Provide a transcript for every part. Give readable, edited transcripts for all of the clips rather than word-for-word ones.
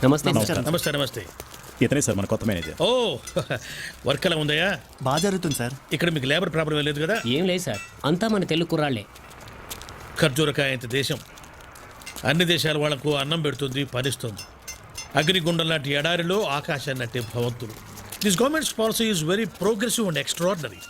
నమస్తే నమస్తే నమస్తే. ఇతనే సార్ మన కొత్త మేనేజర్. ఓ వర్క్ ఎలా ఉందయ్యా? బాగా జరుగుతుంది సార్. ఇక్కడ మీకు లేబర్ ప్రాబ్లం లేదు కదా? ఏం లేదు సార్, అంతా మన తెలుగు కుర్రాళ్లే. ఖర్జూరకాయ ఇంత దేశం అన్ని దేశాల వాళ్లకు అన్నం పెడుతుంది, పనిస్తుంది. అగ్నిగుండం లాంటి ఎడారిలో ఆకాశాన్ని అంటే భవంతులు. This government's policy is very progressive and extraordinary.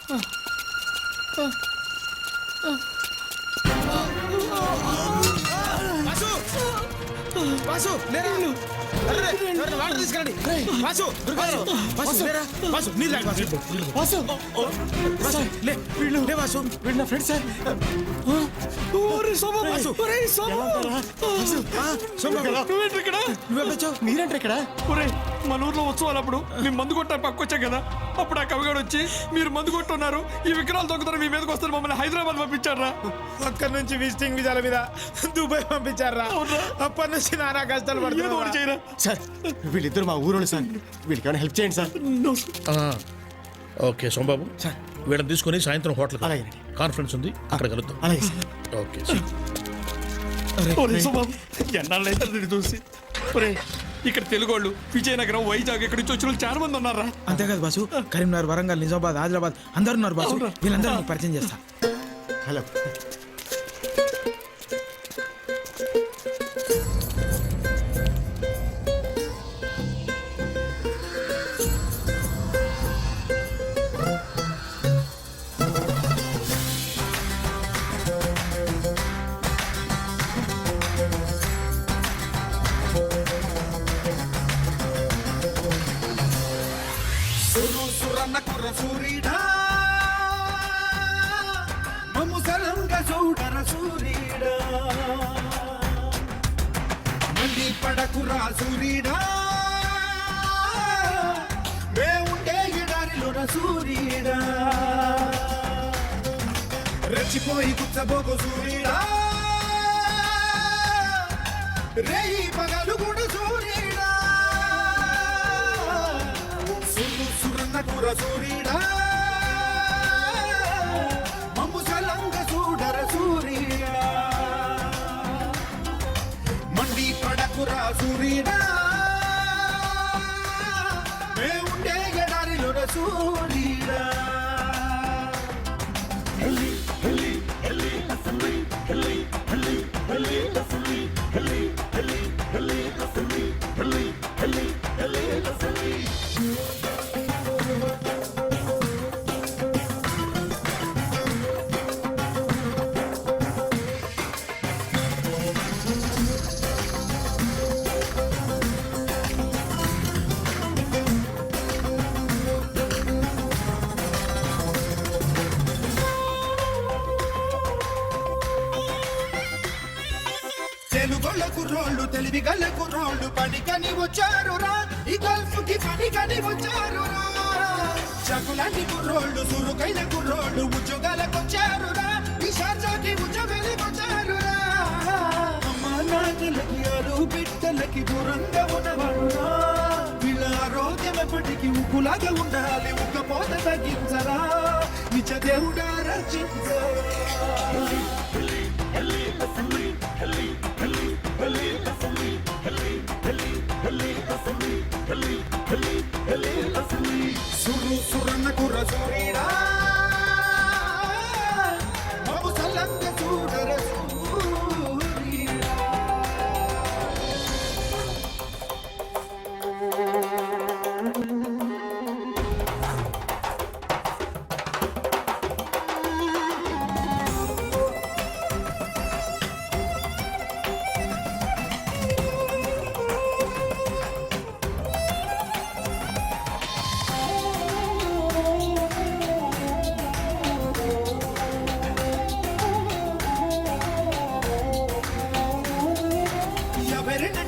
మీరేంటారు ఇక్కడ? మన ఊర్లో ఉత్సవాలు అప్పుడు మేము మందు కొట్టారు పక్కొచ్చాం కదా, అప్పుడు ఆ కవిగాడు వచ్చి మీరు మందు కొట్టున్నారు, ఈ విగ్రహాలు దొంగతారు మీ మీదకి వస్తారు, మమ్మల్ని హైదరాబాద్ పంపించారా. అక్కడి నుంచి విజిటింగ్ విజాల మీద దుబాయ్ పంపించారా. అప్పటి నుంచి నానా కష్టాలు పడుతున్నా. సార్ వీళ్ళిద్దరు మా ఊరోళ్ళు సార్, వీళ్ళకి ఏమైనా హెల్ప్ చేయండి సార్. ఓకే సోమబాబు, వీళ్ళని తీసుకుని సాయంత్రం హోటల్ అలాగే. కాన్ఫరెన్స్ ఉంది, అక్కడ కలుద్దాం. అలాగే సార్. ఓకే ఎన్నాళ్ళైతే చూసి ఇక్కడ తెలుగోళ్ళు విజయనగరం వైజాగ్ ఇక్కడి నుంచి వచ్చిన వాళ్ళు చాలా మంది ఉన్నారా. అంతేకాదు బాసు, కరీంనగర్, వరంగల్, నిజామాబాద్, ఆదిలాబాద్ అందరు ఉన్నారు బాసు. వీళ్ళందరూ మీకు పరిచయం చేస్తా. హలో. పడకురా సూరీడా మే ఉండే ఎడారిలో సూరీడా రెచ్చిపోయి కుచ్చబోకు సూరీడా రేయి పగలు కూడా సూరీడా సురన్న కూర సూరీడా మమ్ము సలంగ చూడర సూరీడా మండి పడకురా సూరీడా మే ఉండే ఎడారిలో సూరీడా తెలుగొల్ల కుర్రోళ్ళు తెలివి గల్ల కుర్రోళ్ళు పనికని వచ్చారురా, ఈ గల్ఫ్ కి పనికని వచ్చారురా. చకులాంటి కుర్రోళ్ళు సురుకైన కుర్రోళ్ళు ఉద్యోగాలకు వచ్చారురా, ఈ షాజాకి ఉద్యోగాలకు వచ్చారురా. అమ్మ నాన్నలకి అరు బిడ్డలకి దూరంగా ఉన్నవాడురా, వీళ్ళ ఆరోగ్యం ఎప్పటికీ ఉప్పులాగా ఉండాలి, ఉక్కపోత తగ్గించరా, నిజ దేవుడా రచించరా. సురు సురన్న కుర్ర సూరీడా మమ్ము సల్లంగ చూడర సూరీడా.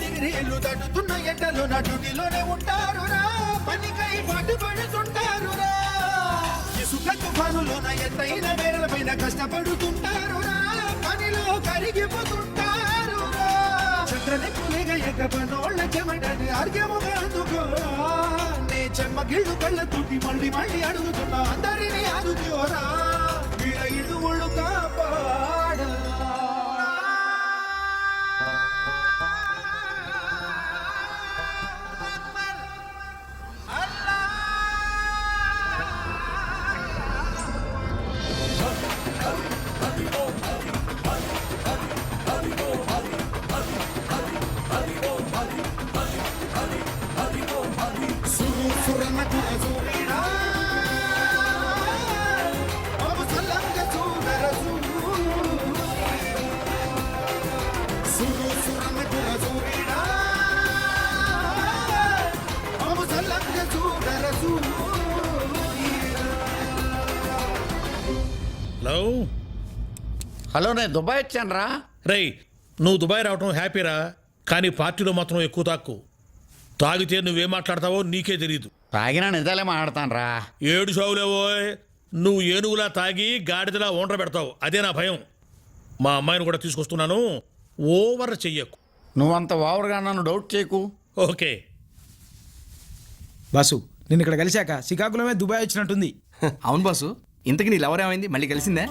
డిగ్రీలు దాటుతున్న ఎండలో నటుడిలోనే ఉంటారురా, పనికై పాటుపడుతుంటారురా. ఇసుక తుఫానులోన ఎత్తైన మేరలపైన కష్టపడుతుంటారురా, పనిలో కరిగిపోతుంటారురా. చంద్రనెక్కులేగ ఎగపనోళ్ళ చెమటని ఆర్గ్యముగా అందుకోరా, నే చెమ్మగిళ్ళు కళ్ళతోటి మళ్ళీ మళ్ళీ అడుగుతున్నా, అందరినీ ఆదుకోరా, వీళ్ళ ఇల్లు ఒళ్ళు కాపాడా. సురన్నకుల సూరీడా బాబు సల్లంగ సూదరసు సురన్నకుల సూరీడా బాబు సల్లంగ సూదరసు. హలో హలో, నేను దుబాయ్ వచ్చాను రా. రేయ్, నువ్వు దుబాయ్ రావటం హ్యాపీరా, కానీ పార్టీలో మాత్రం ఎక్కువ తాక్కు. తాగితే నువ్వేం మాట్లాడతావో నీకే తెలియదు. తాగినా నిజాలే మాట్లాడతాను రా. ఏడు షావులేవో, నువ్వు ఏనుగులా తాగి గాడిదలా ఓండ్ర పెడతావు. అదే నా భయం. మా అమ్మాయిని కూడా తీసుకొస్తున్నాను, ఓవర్ చెయ్యకు. నువ్వంత ఓవర్గా నన్ను డౌట్ చేయకు. ఓకే. బాసు నిన్ను ఇక్కడ కలిశాక శ్రీకాకుళమే దుబాయ్ వచ్చినట్టుంది. అవును బాసు, ఇంతకి నీ లవర్ ఏమైంది? మళ్ళీ కలిసిందే?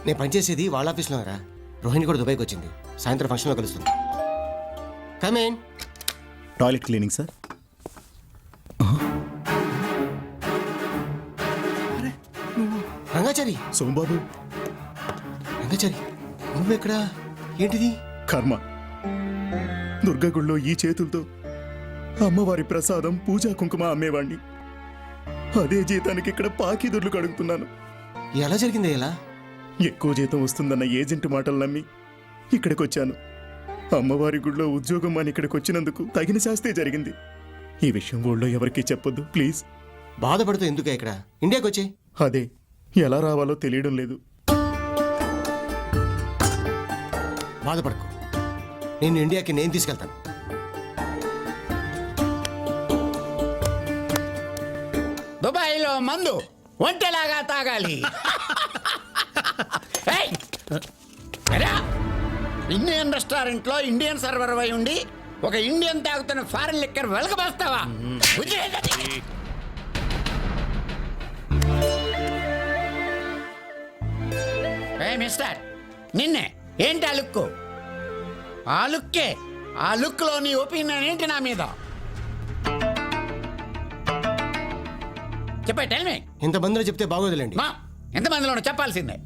నేను పనిచేసేది వాళ్ళ ఆఫీస్లో రా. రోహిణి కూడా దుబాయ్కి వచ్చింది. సాయంత్రం ఫంక్షన్లో కలుస్తుంది. Come on. Toilet cleaning sir. Rangachari, Sombabu, Rangachari నువ్వెక్కడా? ఏంటిది? కర్మ. దుర్గగుళ్ళో ఈ చేతులతో అమ్మవారి ప్రసాదం పూజా కుంకుమ అమ్మేవాణ్ణి. అదే జీతానికి ఇక్కడ పాకిదుర్లు కడుగుతున్నాను. ఎలా జరిగింది? ఎలా? ఎక్కువ జీతం వస్తుందన్న ఏజెంట్ మాటలు నమ్మి ఇక్కడికి వచ్చాను. అమ్మవారి గుడిలో ఉద్యోగం అని ఇక్కడికి వచ్చినందుకు తగిన శాస్తి జరిగింది. ఈ విషయం ఊళ్ళో ఎవరికీ చెప్పొద్దు ప్లీజ్. బాధపడుతూ ఎందుకే ఇక్కడ? ఇండియాకి వచ్చే. అదే ఎలా రావాలో తెలియడం లేదు. బాధపడకు, నేను ఇండియాకి నేను తీసుకెళ్తాను. దుబాయ్లో మందు ఒంటెలాగా తాగాలి. ఏయ్! ఎరా! ఇండియన్ రెస్టారెంట్లో ఇండియన్ సర్వర్ అయి ఉండి ఒక ఇండియన్ తాగుతున్న ఫారెన్ లిక్కర్ వెలగబోస్తావా? మిస్టర్, నిన్నే ఏంటి ఆ లుక్? ఆ లుక్కే, ఆ లుక్లో నీ ఒపీనియన్ ఏంటి నా మీద? చెప్పే టెల్మే. ఇంతమందిలో చెప్తే బాగోదులేండి. మా ఎంతమందిలోనూ చెప్పాల్సిందే.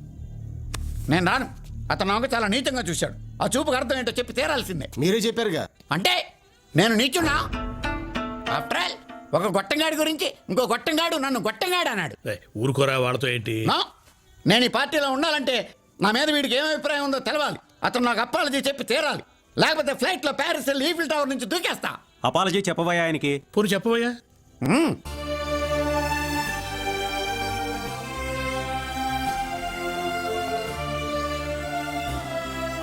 నేను రాను. అతను నాకు చాలా నీచంగా చూశాడు. ఆ చూపుకు అర్థం ఏంటో చెప్పి తీరాల్సిందే. మీరే చెప్పారుగా. అంటే నేను నీచున్నా? ఆఫ్టర్ ఆల్ ఒక గొట్టంగాడి గురించి ఇంకో గొట్టంగాడు నన్ను గొట్టంగాడు అన్నాడు. రేయ్, ఊరుకోరా వాళ్ళతో ఏంటి? నా నేను ఈ పార్టీలో ఉండాలంటే నా మీద వీడికి ఏం అభిప్రాయం ఉందో తెలవాలి. అతను నాకు అప్పాలజీ చెప్పి తీరాలి. లేకపోతే ఫ్లైట్లో ప్యారిస్ వెళ్ళి ఈఫిల్ టవర్ నుంచి దూకేస్తా. అపాలజీ చెప్పబోయా ఆయనకి. పోనీ చెప్పవయ్యా.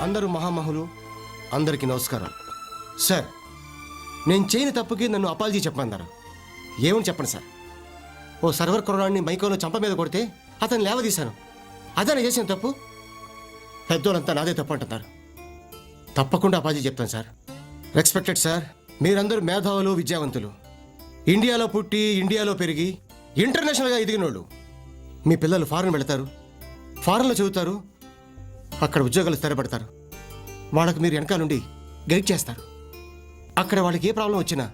అందరూ మహామహులు, అందరికీ నమస్కారం. సార్, నేను చేయని తప్పుకి నన్ను అపాలజీ చెప్పమన్నారు. ఏమని చెప్పండి సార్? ఓ సర్వర్ కుర్రాడిని మైకోలో చంప మీద కొడితే అతను లేవదీశాను. అదే నేను చేసిన తప్పు. పెద్దోళ్ళంతా నాదే తప్పు అంటున్నారు. తప్పకుండా అపాలజీ చెప్తాను సార్. రెస్పెక్టెడ్ సార్, మీరందరూ మేధావులు, విద్యావంతులు, ఇండియాలో పుట్టి ఇండియాలో పెరిగి ఇంటర్నేషనల్గా ఎదిగినోళ్ళు. మీ పిల్లలు ఫారెన్ వెళతారు, ఫారెన్లో చదువుతారు, అక్కడ ఉద్యోగాలు స్థిరపడతారు. వాళ్ళకు మీరు వెనకాల నుండి గైడ్ చేస్తారు. అక్కడ వాళ్ళకి ఏ ప్రాబ్లం వచ్చినా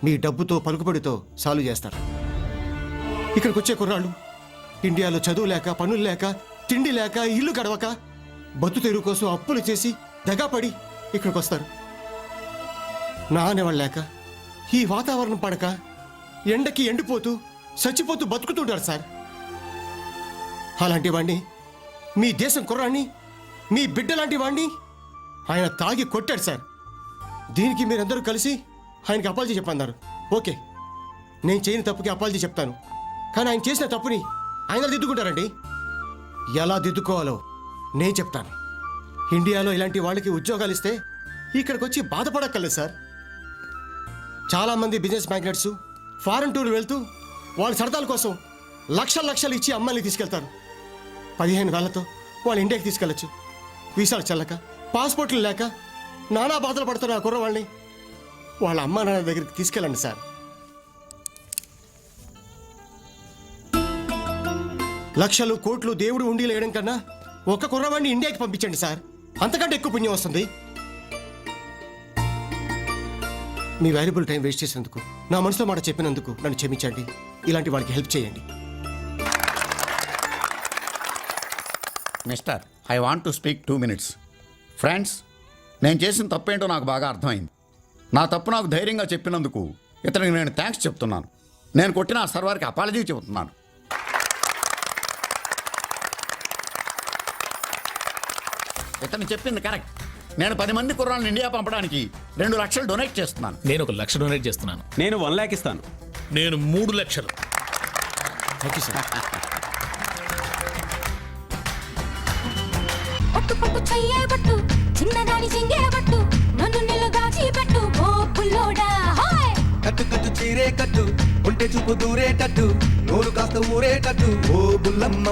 మీ డబ్బుతో పలుకుబడితో సాల్వ్ చేస్తారు. ఇక్కడికి వచ్చే కుర్రాళ్ళు ఇండియాలో చదువు లేక, పనులు లేక, తిండి లేక, ఇల్లు గడవక, బతు తెరువు కోసం అప్పులు చేసి దగాపడి ఇక్కడికి వస్తారు. నా అనేవాళ్ళు లేక, ఈ వాతావరణం పడక, ఎండకి ఎండిపోతూ చచ్చిపోతూ బతుకుతుంటారు సార్. అలాంటి వాడిని, మీ దేశం కుర్రాన్ని, మీ బిడ్డ లాంటి వాడిని ఆయన తాగి కొట్టాడు సార్. దీనికి మీరందరూ కలిసి ఆయనకి అపాలజీ చెప్పన్నారు. ఓకే, నేను చేయని తప్పుకి అపాలజీ చెప్తాను. కానీ ఆయన చేసిన తప్పుని ఆయన దిద్దుకుంటారండి. ఎలా దిద్దుకోవాలో నేను చెప్తాను. ఇండియాలో ఇలాంటి వాళ్ళకి ఉద్యోగాలు ఇస్తే ఇక్కడికి వచ్చి బాధపడక్కర్లేదు సార్. చాలామంది బిజినెస్ మ్యాగ్నెట్స్ ఫారెన్ టూర్ వెళ్తూ వాళ్ళ సరదాల కోసం లక్షలు ఇచ్చి అమ్మాయిని తీసుకెళ్తారు. 15,000తో వాళ్ళు ఇండియాకి తీసుకెళ్ళచ్చు. వీసాలు చెల్లక, పాస్పోర్ట్లు లేక నానా బాధలు పడుతున్న ఆ కుర్రవాళ్ళని వాళ్ళ అమ్మా నాన్న దగ్గరికి తీసుకెళ్ళండి సార్. లక్షలు కోట్లు దేవుడు ఉండి లేయడం కన్నా ఒక్క కుర్రవాడిని ఇండియాకి పంపించండి సార్. అంతకంటే ఎక్కువ పుణ్యం వస్తుంది. మీ వాల్యుబుల్ టైం వేస్ట్ చేసినందుకు, నా మనసులో మాట చెప్పినందుకు నన్ను క్షమించండి. ఇలాంటి వాళ్ళకి హెల్ప్ చేయండి. Mister, I want to speak 2 minutes. Friends, నేను చేసిన తప్పేంటో నాకు బాగా అర్థమైంది. నా తప్పు నాకు ధైర్యంగా చెప్పినందుకు ఇతనికి నేను థ్యాంక్స్ చెప్తున్నాను. నేను కొట్టిన ఆ సర్వర్కి అపాలజీ చెబుతున్నాను. ఇతను చెప్పింది కరెక్ట్. నేను 10 మంది కుర్రాళ్ళని ఇండియా పంపడానికి 2 లక్షలు డొనేట్ చేస్తున్నాను. నేను 1 లక్ష డొనేట్ చేస్తున్నాను. నేను 1 లాక్ ఇస్తాను. నేను 3 లక్షలు. పట్టు పట్టు చెయ్యే పట్టు చిన్నదాని చెంగే పట్టు నన్ను నిలుగాచి పెట్టు ఓ పుల్లోడా హాయ్ కట్టు కట్టు చీరే కట్టు ఉంటే చూపు దూరేటట్టు నోరు కాస్త ఊరేటట్టు ఓ బుల్లమ్మ